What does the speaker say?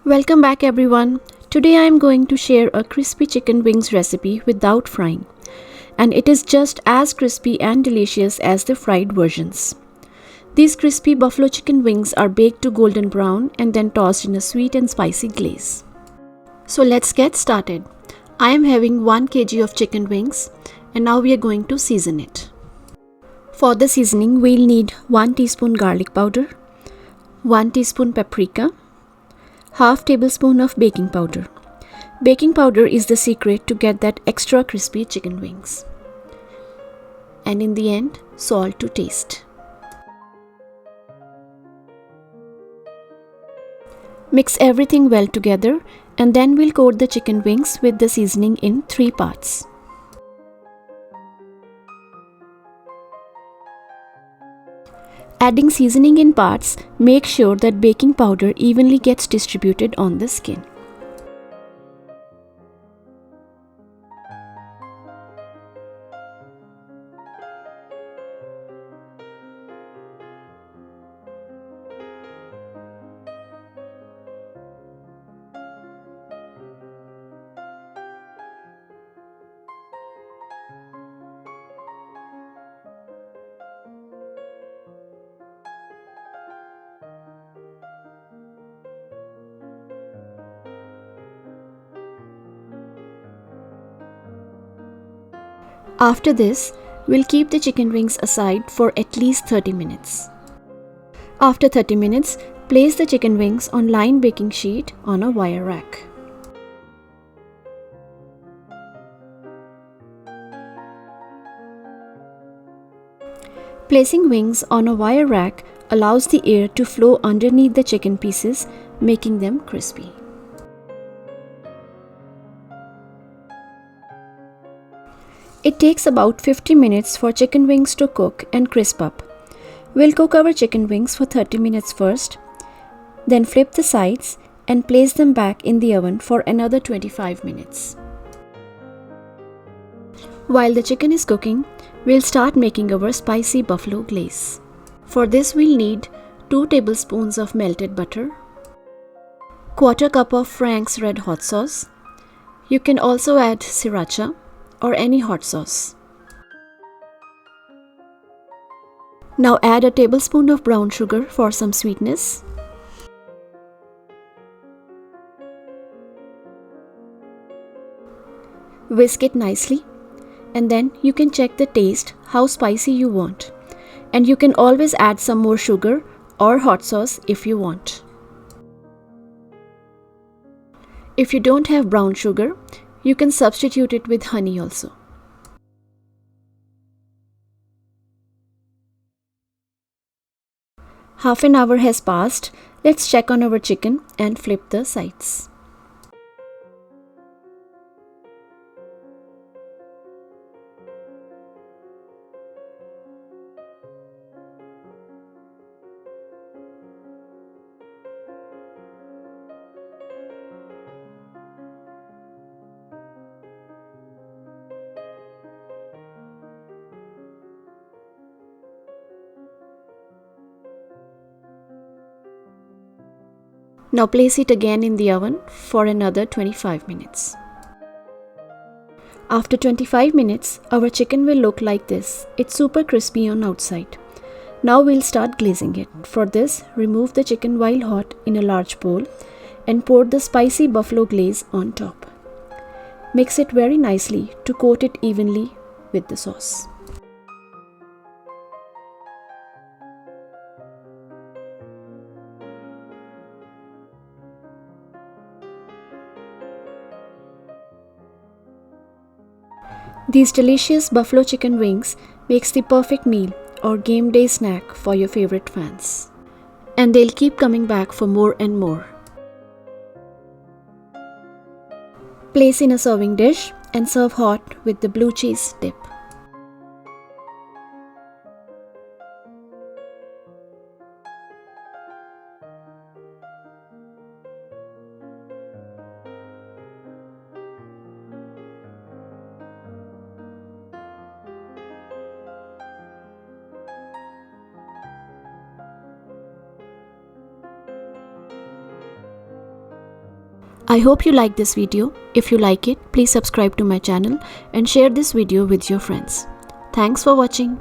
Welcome back everyone. Today I am going to share a crispy chicken wings recipe without frying, and it is just as crispy and delicious as the fried versions. These crispy buffalo chicken wings are baked to golden brown and then tossed in a sweet and spicy glaze. So let's get started. I am having 1 kg of chicken wings and now we are going to season it. For the seasoning we'll need 1 teaspoon garlic powder, 1 teaspoon paprika, half tablespoon of baking powder. Baking powder is the secret to get that extra crispy chicken wings. And in the end, salt to taste. Mix everything well together and then we'll coat the chicken wings with the seasoning in 3 parts. Adding seasoning in parts, make sure that baking powder evenly gets distributed on the skin. After this, we'll keep the chicken wings aside for at least 30 minutes. After 30 minutes, place the chicken wings on lined baking sheet on a wire rack. Placing wings on a wire rack allows the air to flow underneath the chicken pieces, making them crispy. It takes about 50 minutes for chicken wings to cook and crisp up. We'll cook our chicken wings for 30 minutes first, then flip the sides and place them back in the oven for another 25 minutes. While the chicken is cooking, we'll start making our spicy buffalo glaze. For this we'll need 2 tablespoons of melted butter, quarter cup of Frank's red hot sauce. You can also add sriracha or any hot sauce. Now add a tablespoon of brown sugar for some sweetness. Whisk it nicely and then you can check the taste how spicy you want, and you can always add some more sugar or hot sauce if you want. If you don't have brown sugar, you can substitute it with honey also. Half an hour has passed. Let's check on our chicken and flip the sides. Now place it again in the oven for another 25 minutes. After 25 minutes, our chicken will look like this. It's super crispy on outside. Now we'll start glazing it. For this, remove the chicken while hot in a large bowl and pour the spicy buffalo glaze on top. Mix it very nicely to coat it evenly with the sauce. These delicious buffalo chicken wings makes the perfect meal or game day snack for your favorite fans. And they'll keep coming back for more and more. Place in a serving dish and serve hot with the blue cheese dip. I hope you like this video. If you like it, please subscribe to my channel and share this video with your friends. Thanks for watching.